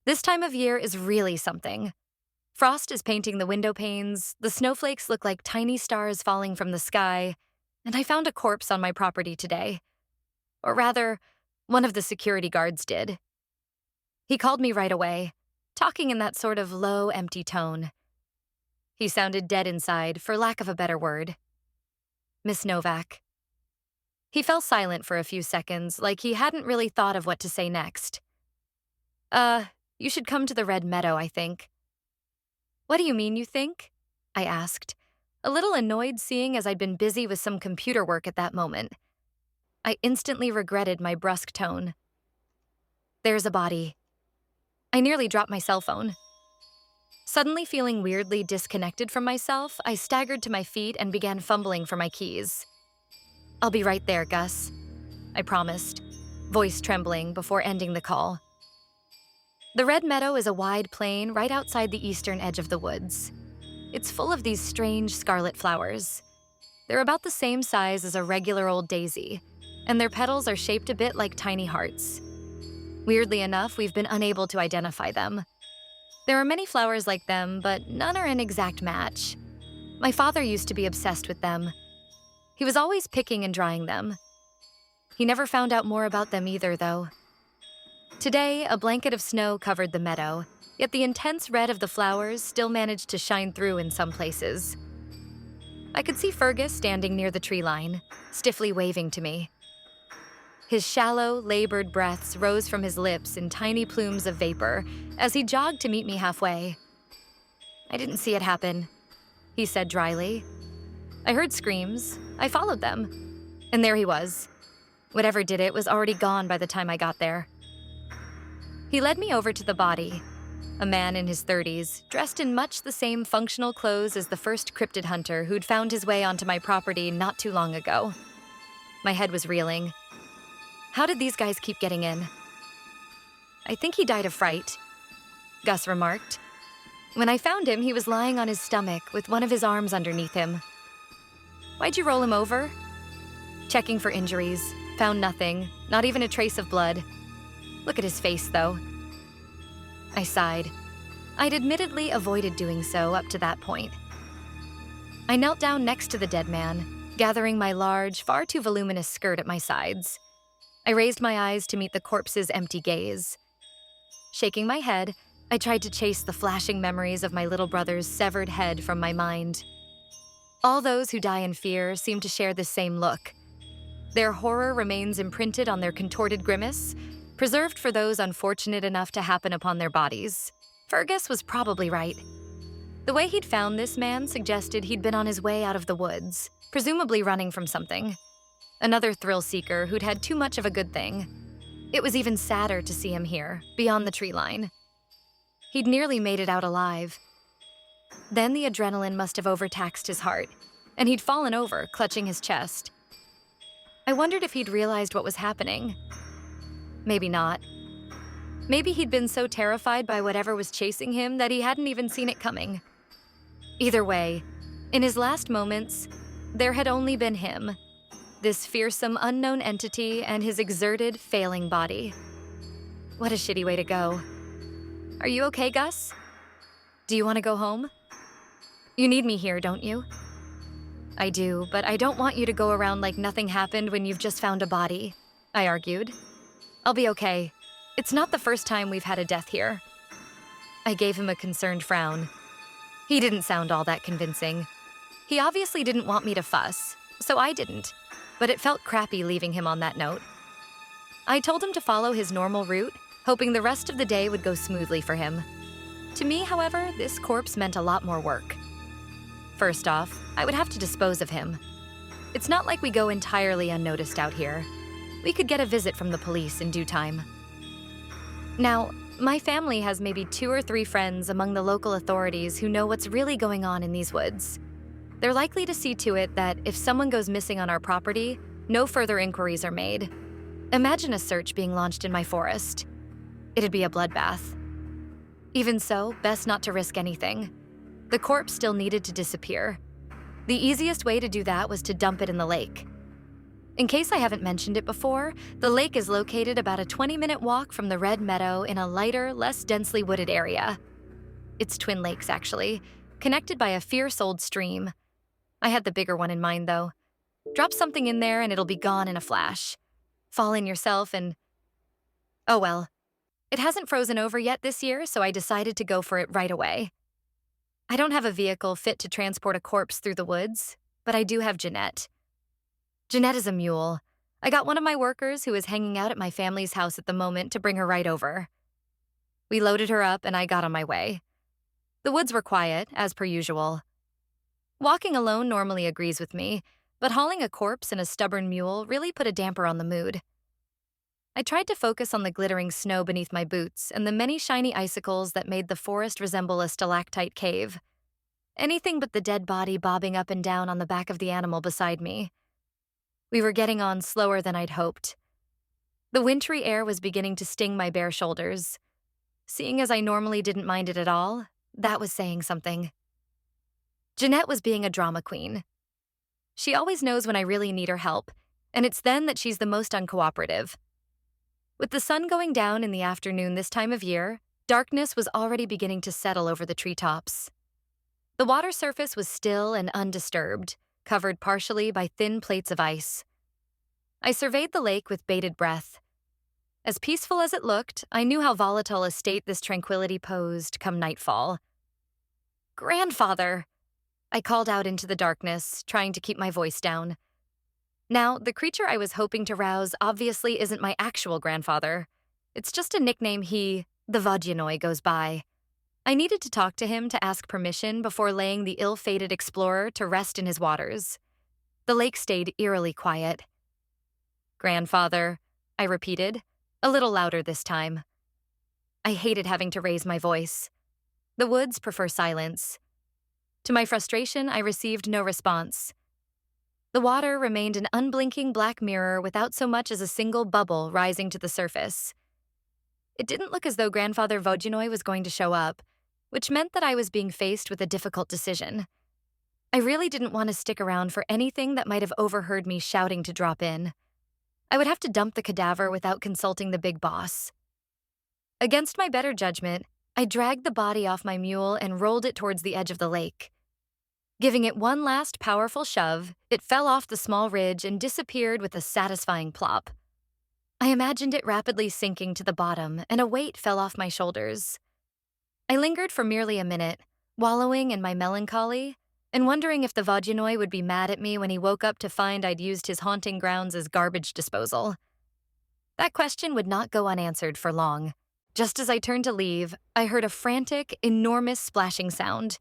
This time of year is really something. Frost is painting the window panes, the snowflakes look like tiny stars falling from the sky, and I found a corpse on my property today. Or rather, one of the security guards did. He called me right away, talking in that sort of low, empty tone. He sounded dead inside, for lack of a better word. Miss Novak. He fell silent for a few seconds, like he hadn't really thought of what to say next. You should come to the Red Meadow, I think. What do you mean, you think? I asked, a little annoyed seeing as I'd been busy with some computer work at that moment. I instantly regretted my brusque tone. There's a body. I nearly dropped my cell phone. Suddenly feeling weirdly disconnected from myself, I staggered to my feet and began fumbling for my keys. I'll be right there, Gus, I promised, voice trembling before ending the call. The Red Meadow is a wide plain right outside the eastern edge of the woods. It's full of these strange scarlet flowers. They're about the same size as a regular old daisy, and their petals are shaped a bit like tiny hearts. Weirdly enough, we've been unable to identify them. There are many flowers like them, but none are an exact match. My father used to be obsessed with them. He was always picking and drying them. He never found out more about them either, though. Today, a blanket of snow covered the meadow, yet the intense red of the flowers still managed to shine through in some places. I could see Fergus standing near the tree line, stiffly waving to me. His shallow, labored breaths rose from his lips in tiny plumes of vapor as he jogged to meet me halfway. I didn't see it happen, he said dryly. I heard screams. I followed them. And there he was. Whatever did it was already gone by the time I got there. He led me over to the body, a man in his 30s, dressed in much the same functional clothes as the first cryptid hunter who'd found his way onto my property not too long ago. My head was reeling. How did these guys keep getting in? I think he died of fright, Gus remarked. When I found him, he was lying on his stomach with one of his arms underneath him. Why'd you roll him over? Checking for injuries. Found nothing, not even a trace of blood. Look at his face, though. I sighed. I'd admittedly avoided doing so up to that point. I knelt down next to the dead man, gathering my large, far too voluminous skirt at my sides. I raised my eyes to meet the corpse's empty gaze. Shaking my head, I tried to chase the flashing memories of my little brother's severed head from my mind. All those who die in fear seem to share this same look. Their horror remains imprinted on their contorted grimace, preserved for those unfortunate enough to happen upon their bodies. Fergus was probably right. The way he'd found this man suggested he'd been on his way out of the woods, presumably running from something. Another thrill-seeker who'd had too much of a good thing. It was even sadder to see him here, beyond the tree line. He'd nearly made it out alive. Then the adrenaline must have overtaxed his heart, and he'd fallen over, clutching his chest. I wondered if he'd realized what was happening. Maybe not. Maybe he'd been so terrified by whatever was chasing him that he hadn't even seen it coming. Either way, in his last moments, there had only been him, this fearsome unknown entity and his exerted, failing body. What a shitty way to go. Are you okay, Gus? Do you want to go home? You need me here, don't you? I do, but I don't want you to go around like nothing happened when you've just found a body, I argued. I'll be okay. It's not the first time we've had a death here. I gave him a concerned frown. He didn't sound all that convincing. He obviously didn't want me to fuss, so I didn't, but it felt crappy leaving him on that note. I told him to follow his normal route, hoping the rest of the day would go smoothly for him. To me, however, this corpse meant a lot more work. First off, I would have to dispose of him. It's not like we go entirely unnoticed out here. We could get a visit from the police in due time. Now, my family has maybe 2 or 3 friends among the local authorities who know what's really going on in these woods. They're likely to see to it that if someone goes missing on our property, no further inquiries are made. Imagine a search being launched in my forest. It'd be a bloodbath. Even so, best not to risk anything. The corpse still needed to disappear. The easiest way to do that was to dump it in the lake. In case I haven't mentioned it before, the lake is located about a 20-minute walk from the Red Meadow in a lighter, less densely wooded area. It's Twin Lakes, actually, connected by a fierce old stream. I had the bigger one in mind, though. Drop something in there and it'll be gone in a flash. Fall in yourself and... oh well. It hasn't frozen over yet this year, so I decided to go for it right away. I don't have a vehicle fit to transport a corpse through the woods, but I do have Jeanette. Jeanette is a mule. I got one of my workers who is hanging out at my family's house at the moment to bring her right over. We loaded her up and I got on my way. The woods were quiet, as per usual. Walking alone normally agrees with me, but hauling a corpse and a stubborn mule really put a damper on the mood. I tried to focus on the glittering snow beneath my boots and the many shiny icicles that made the forest resemble a stalactite cave. Anything but the dead body bobbing up and down on the back of the animal beside me. We were getting on slower than I'd hoped. The wintry air was beginning to sting my bare shoulders. Seeing as I normally didn't mind it at all, that was saying something. Jeanette was being a drama queen. She always knows when I really need her help, and it's then that she's the most uncooperative. With the sun going down in the afternoon this time of year, darkness was already beginning to settle over the treetops. The water surface was still and undisturbed, covered partially by thin plates of ice. I surveyed the lake with bated breath. As peaceful as it looked, I knew how volatile a state this tranquility posed come nightfall. "Grandfather!" I called out into the darkness, trying to keep my voice down. Now, the creature I was hoping to rouse obviously isn't my actual grandfather. It's just a nickname the Vodyanoi, goes by. I needed to talk to him to ask permission before laying the ill-fated explorer to rest in his waters. The lake stayed eerily quiet. "Grandfather," I repeated, a little louder this time. I hated having to raise my voice. The woods prefer silence. To my frustration, I received no response. The water remained an unblinking black mirror without so much as a single bubble rising to the surface. It didn't look as though Grandfather Vodyanoi was going to show up, which meant that I was being faced with a difficult decision. I really didn't want to stick around for anything that might have overheard me shouting to drop in. I would have to dump the cadaver without consulting the big boss. Against my better judgment, I dragged the body off my mule and rolled it towards the edge of the lake. Giving it one last powerful shove, it fell off the small ridge and disappeared with a satisfying plop. I imagined it rapidly sinking to the bottom, and a weight fell off my shoulders. I lingered for merely a minute, wallowing in my melancholy, and wondering if the Vodyanoi would be mad at me when he woke up to find I'd used his haunting grounds as garbage disposal. That question would not go unanswered for long. Just as I turned to leave, I heard a frantic, enormous splashing sound.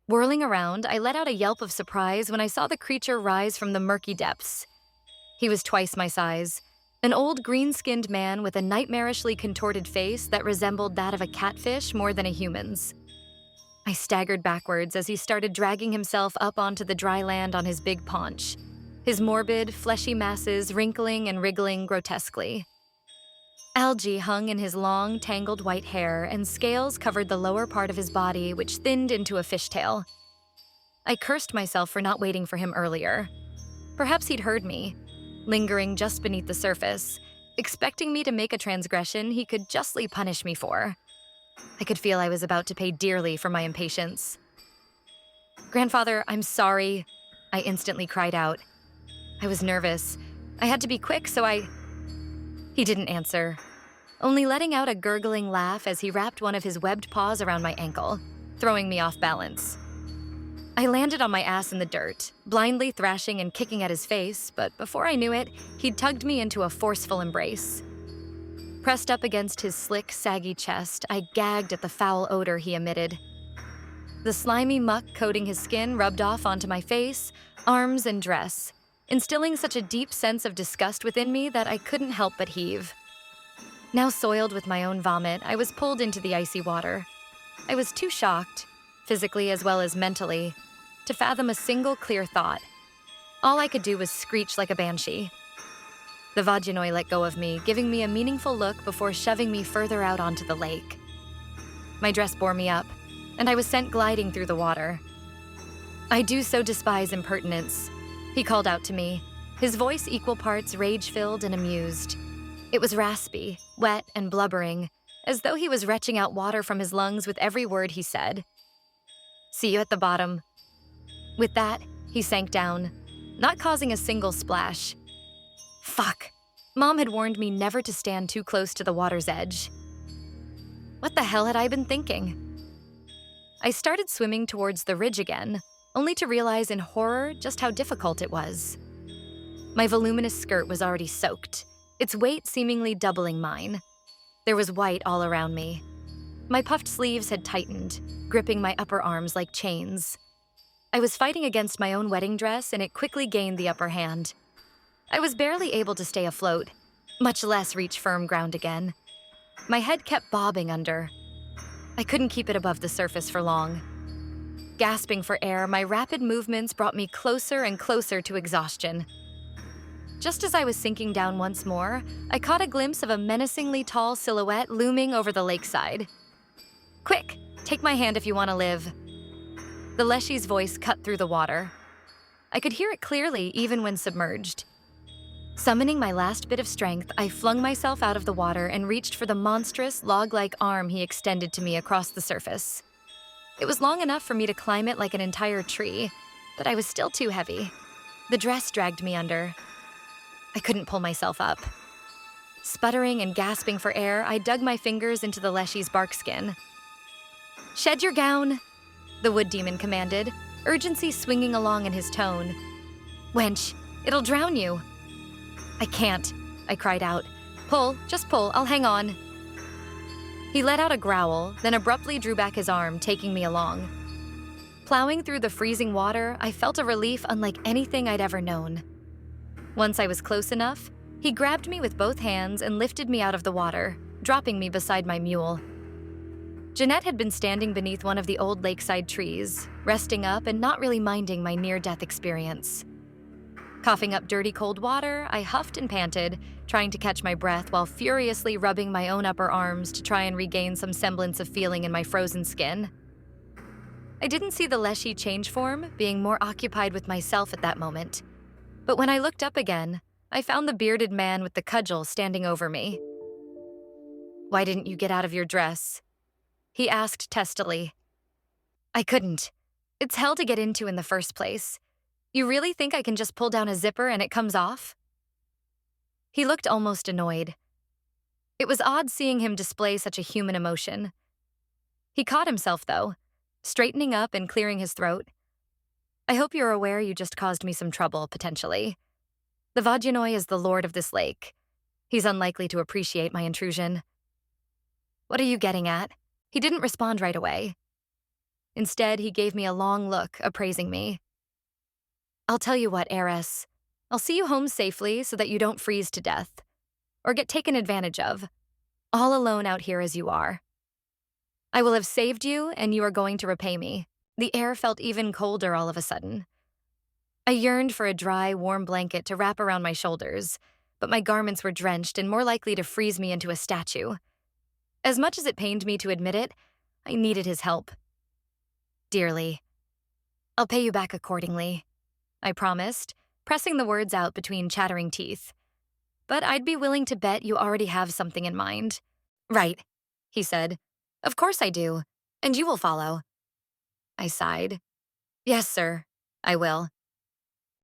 Whirling around, I let out a yelp of surprise when I saw the creature rise from the murky depths. He was twice my size, an old green-skinned man with a nightmarishly contorted face that resembled that of a catfish more than a human's. I staggered backwards as he started dragging himself up onto the dry land on his big paunch, his morbid, fleshy masses wrinkling and wriggling grotesquely. Algae hung in his long, tangled white hair, and scales covered the lower part of his body, which thinned into a fishtail. I cursed myself for not waiting for him earlier. Perhaps he'd heard me, lingering just beneath the surface, expecting me to make a transgression he could justly punish me for. I could feel I was about to pay dearly for my impatience. "Grandfather, I'm sorry," I instantly cried out. I was nervous. I had to be quick, so He didn't answer, only letting out a gurgling laugh as he wrapped one of his webbed paws around my ankle, throwing me off balance. I landed on my ass in the dirt, blindly thrashing and kicking at his face, but before I knew it, he'd tugged me into a forceful embrace. Pressed up against his slick, saggy chest, I gagged at the foul odor he emitted. The slimy muck coating his skin rubbed off onto my face, arms, and dress, instilling such a deep sense of disgust within me that I couldn't help but heave. Now soiled with my own vomit, I was pulled into the icy water. I was too shocked, physically as well as mentally, to fathom a single clear thought. All I could do was screech like a banshee. The Vodyanoi let go of me, giving me a meaningful look before shoving me further out onto the lake. My dress bore me up, and I was sent gliding through the water. "I do so despise impertinence," he called out to me, his voice equal parts rage-filled and amused. It was raspy, wet, and blubbering, as though he was retching out water from his lungs with every word he said. "See you at the bottom." With that, he sank down, not causing a single splash. Fuck. Mom had warned me never to stand too close to the water's edge. What the hell had I been thinking? I started swimming towards the ridge again, only to realize in horror just how difficult it was. My voluminous skirt was already soaked, its weight seemingly doubling mine. There was white all around me. My puffed sleeves had tightened, gripping my upper arms like chains. I was fighting against my own wedding dress, and it quickly gained the upper hand. I was barely able to stay afloat, much less reach firm ground again. My head kept bobbing under. I couldn't keep it above the surface for long. Gasping for air, my rapid movements brought me closer and closer to exhaustion. Just as I was sinking down once more, I caught a glimpse of a menacingly tall silhouette looming over the lakeside. "Quick, take my hand if you want to live." The Leshy's voice cut through the water. I could hear it clearly even when submerged. Summoning my last bit of strength, I flung myself out of the water and reached for the monstrous, log-like arm he extended to me across the surface. It was long enough for me to climb it like an entire tree, but I was still too heavy. The dress dragged me under. I couldn't pull myself up. Sputtering and gasping for air, I dug my fingers into the Leshy's bark skin. "Shed your gown," the wood demon commanded, urgency swinging along in his tone. "Wench, it'll drown you." "I can't," I cried out. "Pull, just pull, I'll hang on." He let out a growl, then abruptly drew back his arm, taking me along. Plowing through the freezing water, I felt a relief unlike anything I'd ever known. Once I was close enough, he grabbed me with both hands and lifted me out of the water, dropping me beside my mule. Jeanette had been standing beneath one of the old lakeside trees, resting up and not really minding my near-death experience. Coughing up dirty cold water, I huffed and panted, trying to catch my breath while furiously rubbing my own upper arms to try and regain some semblance of feeling in my frozen skin. I didn't see the Leshy change form, being more occupied with myself at that moment. But when I looked up again, I found the bearded man with the cudgel standing over me. "Why didn't you get out of your dress?" he asked testily. "I couldn't. It's hell to get into in the first place. You really think I can just pull down a zipper and it comes off?" He looked almost annoyed. It was odd seeing him display such a human emotion. He caught himself, though, straightening up and clearing his throat. "I hope you're aware you just caused me some trouble, potentially. The Vodyanoi is the lord of this lake. He's unlikely to appreciate my intrusion." "What are you getting at?" He didn't respond right away. Instead, he gave me a long look, appraising me. "I'll tell you what, heiress. I'll see you home safely so that you don't freeze to death. Or get taken advantage of. All alone out here as you are. I will have saved you, and you are going to repay me." The air felt even colder all of a sudden. I yearned for a dry, warm blanket to wrap around my shoulders, but my garments were drenched and more likely to freeze me into a statue. As much as it pained me to admit it, I needed his help. Dearly. "I'll pay you back accordingly," I promised, pressing the words out between chattering teeth. "But I'd be willing to bet you already have something in mind." "Right," he said. "Of course I do, and you will follow." I sighed. "Yes, sir, I will."